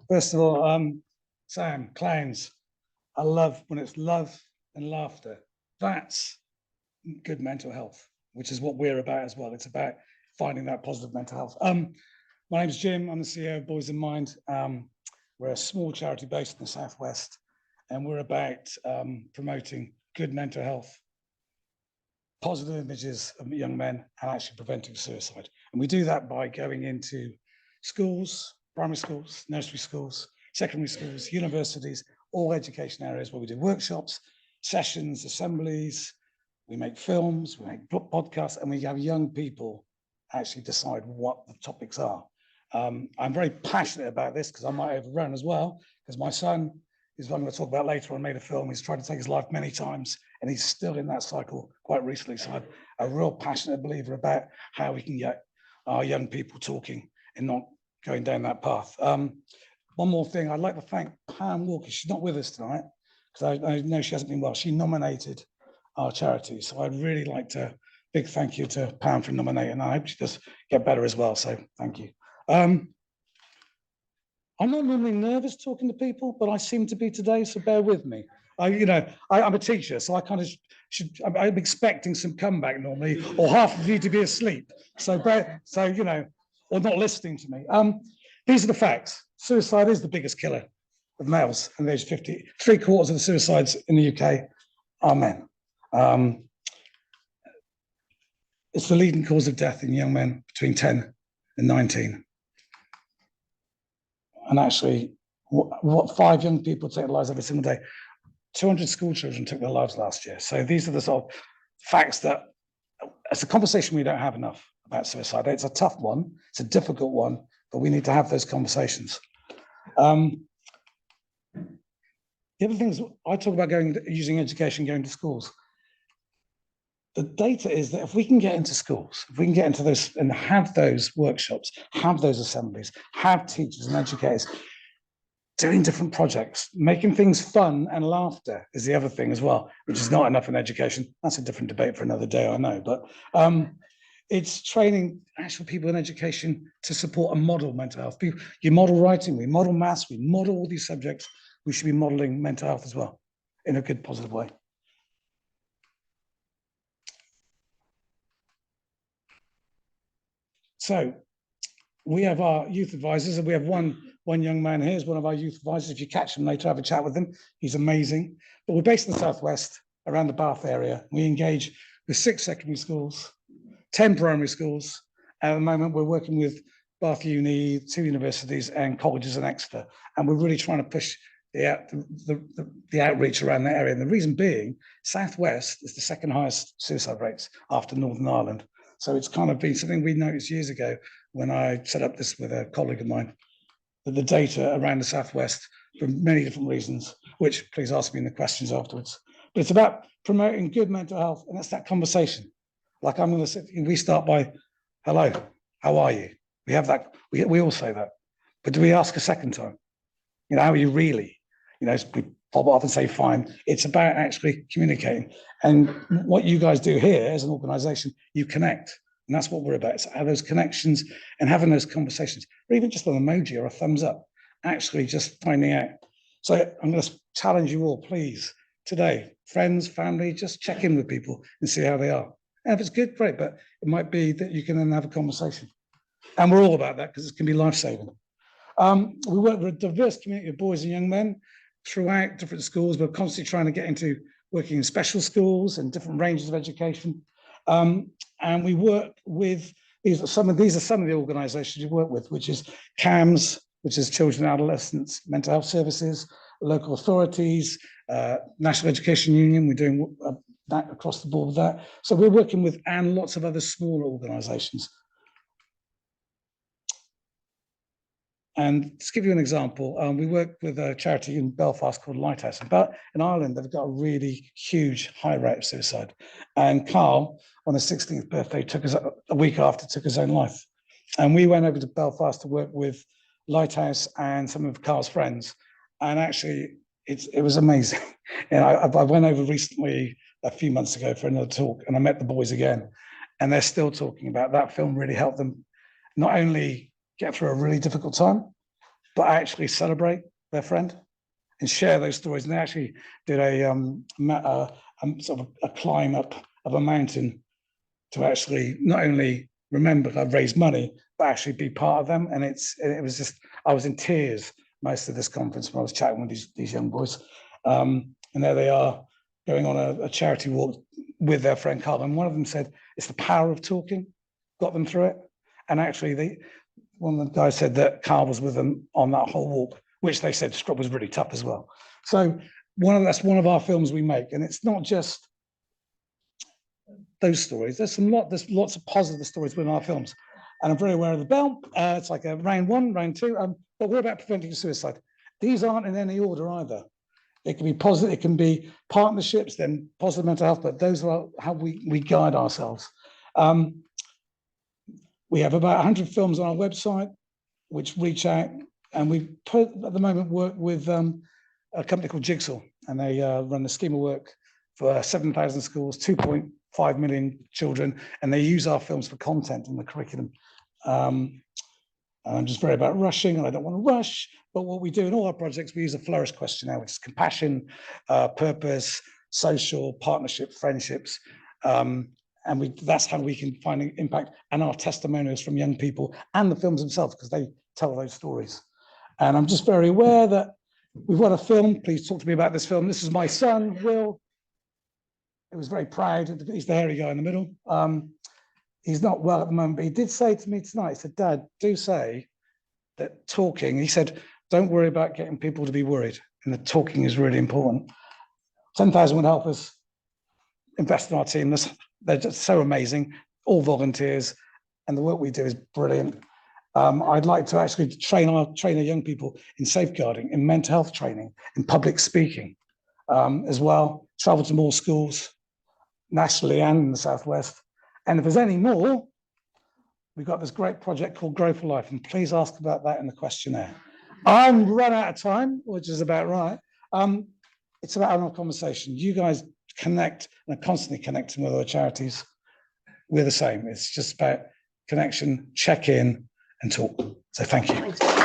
First of all, Sam, clowns. I love when it's love and laughter. That's good mental health, which is what we're about as well. It's about finding that positive mental health. My name's Jim. I'm the CEO of Boys in Mind. We're a small charity based in the Southwest, and we're about promoting good mental health, positive images of young men, and actually preventing suicide. And we do that by going into schools, primary schools, nursery schools, secondary schools, universities, all education areas where we do workshops, sessions, assemblies, we make films, we make podcasts, and we have young people actually decide what the topics are. I'm very passionate about this because I might overrun as well, because my son, who's I'm going to talk about later on, made a film. He's tried to take his life many times, and he's still in that cycle quite recently. So I'm a real passionate believer about how we can get our young people talking and not going down that path. One more thing, I'd like to thank Pam Walker. She's not with us tonight because I know she hasn't been well. She nominated our charity. So I'd really like to, big thank you to Pam for nominating. I hope she does get better as well. So thank you. I'm not normally nervous talking to people, but I seem to be today, so bear with me. I'm a teacher, so I kind of I'm expecting some comeback normally, or half of you to be asleep. Or not listening to me. These are the facts. Suicide is the biggest killer of males under the age of 50. 3/4 of the suicides in the UK are men. It's the leading cause of death in young men between 10 and 19. And actually, what 5 young people take their lives every single day. 200 school children took their lives last year. So these are the sort of facts that it's a conversation we don't have enough about suicide. It's a tough one, it's a difficult one, but we need to have those conversations. The other things I talk about using education, going to schools. The data is that if we can get into schools, if we can get into those and have those workshops, have those assemblies, have teachers and educators doing different projects, making things fun, and laughter is the other thing as well, which is not enough in education. That's a different debate for another day, I know, but it's training actual people in education to support and model mental health. You model writing, we model maths, we model all these subjects. We should be modeling mental health as well in a good, positive way. So we have our youth advisors, and we have one young man here is one of our youth advisors. If you catch him later, have a chat with him. He's amazing. But we're based in the Southwest, around the Bath area. We engage with 6 secondary schools, 10 primary schools. At the moment, we're working with Bath Uni, 2 universities and colleges in Exeter. And we're really trying to push the outreach around that area. And the reason being, Southwest is the 2nd highest suicide rates after Northern Ireland. So it's kind of been something we noticed years ago when I set up this with a colleague of mine, that the data around the Southwest, for many different reasons, which please ask me in the questions afterwards, but it's about promoting good mental health, and it's that conversation. Like I'm going to say, we start by, hello, how are you? We have that, we all say that, but do we ask a second time? How are you really? We pop off and say, fine. It's about actually communicating. And what you guys do here as an organization, you connect. And that's what we're about. It's have those connections and having those conversations, or even just an emoji or a thumbs up, actually just finding out. So I'm going to challenge you all, please, today, friends, family, just check in with people and see how they are. And if it's good, great, but it might be that you can then have a conversation. And we're all about that because it can be life-saving. We work with a diverse community of boys and young men throughout different schools. We're constantly trying to get into working in special schools and different ranges of education. And we work with, these are some of the organizations we work with, which is CAMS, which is Children and Adolescents Mental Health Services, local authorities, National Education Union. We're doing that across the board with that. So we're working with, and lots of other smaller organizations. And to give you an example, we work with a charity in Belfast called Lighthouse. But in Ireland, they've got a really huge high rate of suicide. And Carl, on his 16th birthday, a week after, took his own life. And we went over to Belfast to work with Lighthouse and some of Carl's friends. And actually, it was amazing. And I went over recently, a few months ago, for another talk, and I met the boys again. And they're still talking about that film really helped them not only get through a really difficult time, but actually celebrate their friend and share those stories. And they actually did a sort of a climb up of a mountain to actually not only remember to raise money, but actually be part of them. And it was just, I was in tears most of this conference when I was chatting with these young boys. And there they are going on a charity walk with their friend Carl. And one of them said, it's the power of talking got them through it. And actually one of the guys said that Carl was with them on that whole walk, which they said was really tough as well. So that's one of our films we make. And it's not just those stories. There's lots of positive stories within our films. And I'm very aware of the bell. It's like a round 1, round 2. But what about preventing suicide? These aren't in any order either. It can be positive, it can be partnerships, then positive mental health, but those are how we guide ourselves. We have about 100 films on our website, which reach out, and we at the moment work with a company called Jigsaw, and they run the scheme of work for 7,000 schools, 2.5 million children, and they use our films for content in the curriculum. I'm just very about rushing, and I don't want to rush, but what we do in all our projects, we use a Flourish questionnaire, which is compassion, purpose, social, partnership, friendships, and that's how we can find an impact, and our testimonials from young people and the films themselves, because they tell those stories. And I'm just very aware that we've got a film. Please talk to me about this film. This is my son, Will. He was very proud. He's the hairy guy in the middle. He's not well at the moment, but he did say to me tonight, he said, Dad, do say that talking, he said, don't worry about getting people to be worried, and the talking is really important. 10,000 would help us invest in our team. They're just so amazing, all volunteers, and the work we do is brilliant. I'd like to actually train our young people in safeguarding, in mental health training, in public speaking as well, travel to more schools nationally and in the Southwest. And if there's any more, we've got this great project called Grow for Life, and please ask about that in the questionnaire. I'm run out of time, which is about right. It's about having a conversation. You guys connect and are constantly connecting with other charities. We're the same. It's just about connection, check in, and talk. So thank you. Thanks.